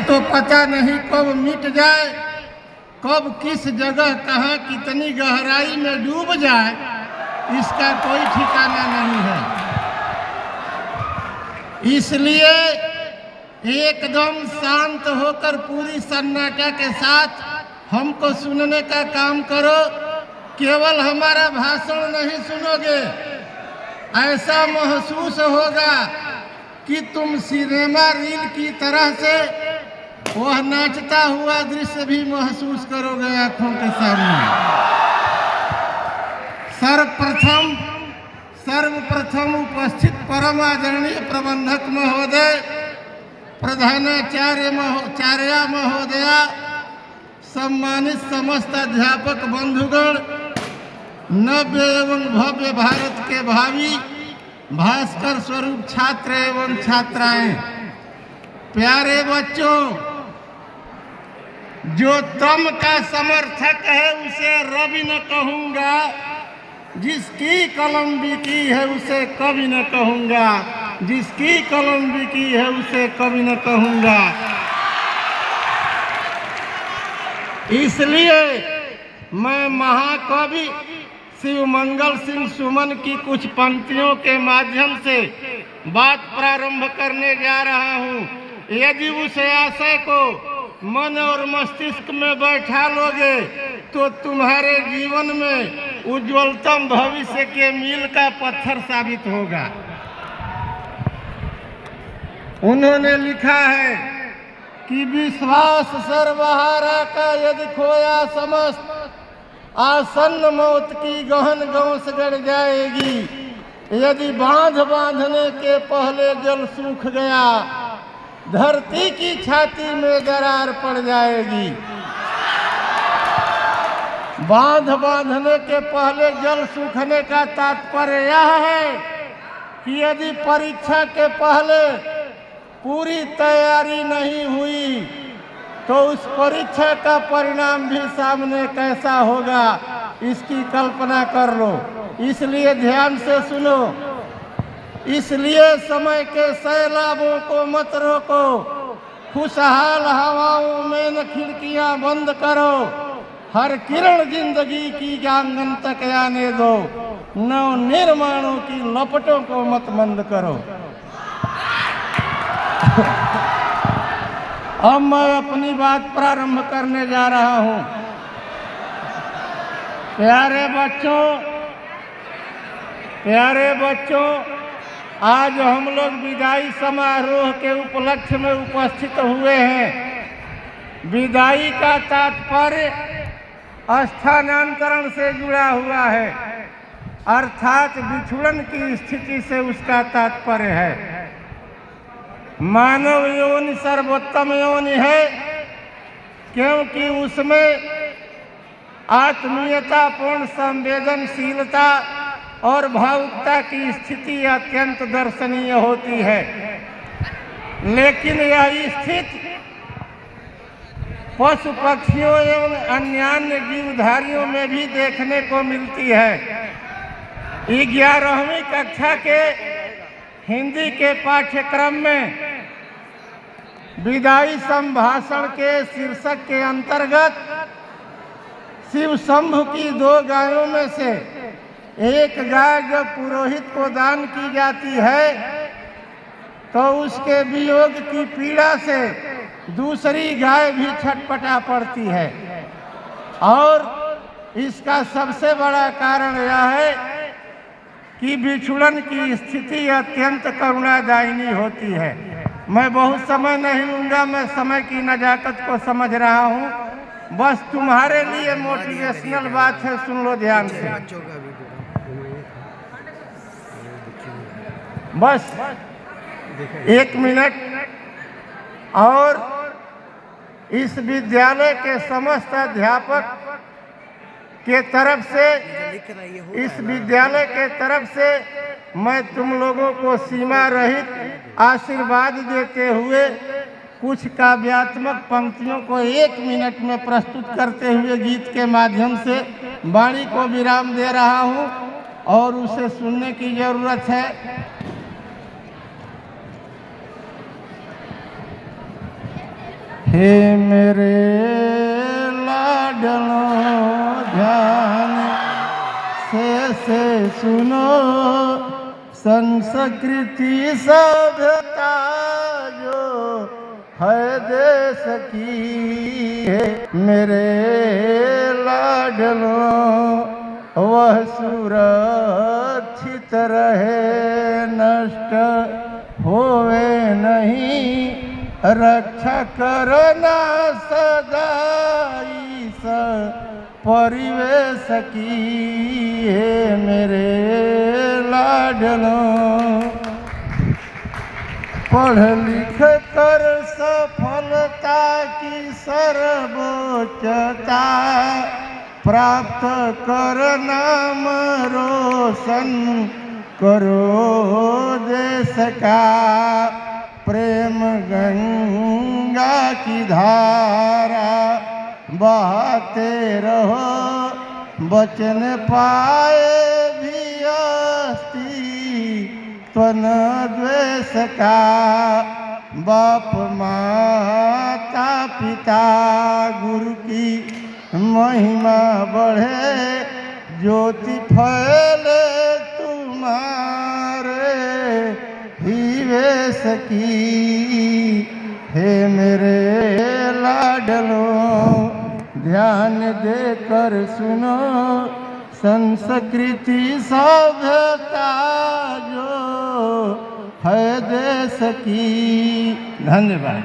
तो पता नहीं कब मिट जाए, कब किस जगह कहाँ कितनी गहराई में डूब जाए, इसका कोई ठिकाना नहीं है। इसलिए एकदम शांत होकर पूरी सन्नाटा के साथ हमको सुनने का काम करो। केवल हमारा भाषण नहीं सुनोगे, ऐसा महसूस होगा कि तुम सिनेमा रील की तरह से वह नाचता हुआ दृश्य भी महसूस करोगे आंखों के सामने। सर्वप्रथम उपस्थित परम आदरणीय प्रबंधक महोदय, प्रधानाचार्य महोदया, सम्मानित समस्त अध्यापक बंधुगण, नव्य एवं भव्य भारत के भावी भास्कर स्वरूप छात्र एवं छात्राएं, प्यारे बच्चों, जो तम का समर्थक है उसे रवि न कहूँगा, जिसकी कलम बिकी है उसे कभी न कहूँगा, जिसकी कलम बिकी है उसे कभी न कहूँगा। इसलिए मैं महाकवि शिवमंगल सिंह सुमन की कुछ पंक्तियों के माध्यम से बात प्रारंभ करने जा रहा हूँ। यदि उस आशय को मन और मस्तिष्क में बैठा लोगे तो तुम्हारे जीवन में उज्ज्वलतम भविष्य के मील का पत्थर साबित होगा। उन्होंने लिखा है कि विश्वास सर्वहारा का यदि खोया समस्त, आसन्न मौत की गहन गौस गड़ जाएगी। यदि बांध बांधने के पहले जल सूख गया, धरती की छाती में दरार पड़ जाएगी। बांध बांधने के पहले जल सूखने का तात्पर्य यह है कि यदि परीक्षा के पहले पूरी तैयारी नहीं हुई तो उस परीक्षा का परिणाम भी सामने कैसा होगा, इसकी कल्पना कर लो। इसलिए ध्यान से सुनो। इसलिए समय के सैलाबों को मत रोको, खुशहाल हवाओं में न खिड़कियां बंद करो, हर किरण जिंदगी की आंगन तक आने दो, नव निर्माणों की लपटों को मत मंद करो। अब मैं अपनी बात प्रारंभ करने जा रहा हूँ। प्यारे बच्चों, आज हम लोग विदाई समारोह के उपलक्ष्य में उपस्थित हुए हैं। विदाई का तात्पर्य स्थानांतरण से जुड़ा हुआ है, अर्थात बिछुड़न की स्थिति से उसका तात्पर्य है। मानव योनि सर्वोत्तम योनि है, क्योंकि उसमें आत्मीयता पूर्ण संवेदनशीलता और भावुकता की स्थिति अत्यंत दर्शनीय होती है। लेकिन यह स्थिति पशु पक्षियों एवं अन्य जीवधारियों में भी देखने को मिलती है। 11वीं कक्षा के हिंदी के पाठ्यक्रम में विदाई संभाषण के शीर्षक के अंतर्गत शिव शंभु की 2 गायों में से एक गाय जब पुरोहित को दान की जाती है तो उसके वियोग की पीड़ा से दूसरी गाय भी छटपटा पड़ती है। और इसका सबसे बड़ा कारण यह है कि बिछुड़न की स्थिति अत्यंत करुणादायिनी होती है। मैं बहुत समय नहीं लूँगा, मैं समय की नजाकत को समझ रहा हूँ। बस तुम्हारे लिए मोटिवेशनल बात है, सुन लो ध्यान से। बस 1 मिनट। और इस विद्यालय के समस्त अध्यापक के तरफ से, इस विद्यालय के तरफ से मैं तुम लोगों को सीमा रहित आशीर्वाद देते हुए कुछ काव्यात्मक पंक्तियों को 1 मिनट में प्रस्तुत करते हुए गीत के माध्यम से वाणी को विराम दे रहा हूँ और उसे सुनने की जरूरत है। हे मेरे लाडलों ध्यान से सुनो, संस्कृति सभ्यता जो है देश की, है मेरे लाडलों वह सुरक्षित रहे, नष्ट होवे नहीं, रक्षा करना सदा इस परिवेश की, है मेरे लाडलों पढ़ लिख कर सफलता की सर्वोच्चता प्राप्त कर, नाम रोशन करो देश का, प्रेम गंगा की धारा बहाते रहो, बचन पाए भी अस्तित्व न द्वेष का, बाप माता पिता गुरु की महिमा बढ़े, ज्योति फैले तुम्हारे ही वेश की, हे मेरे लाडलों ध्यान देकर सुनो, संस्कृति सभ्यता जो है देश की। धन्यवाद।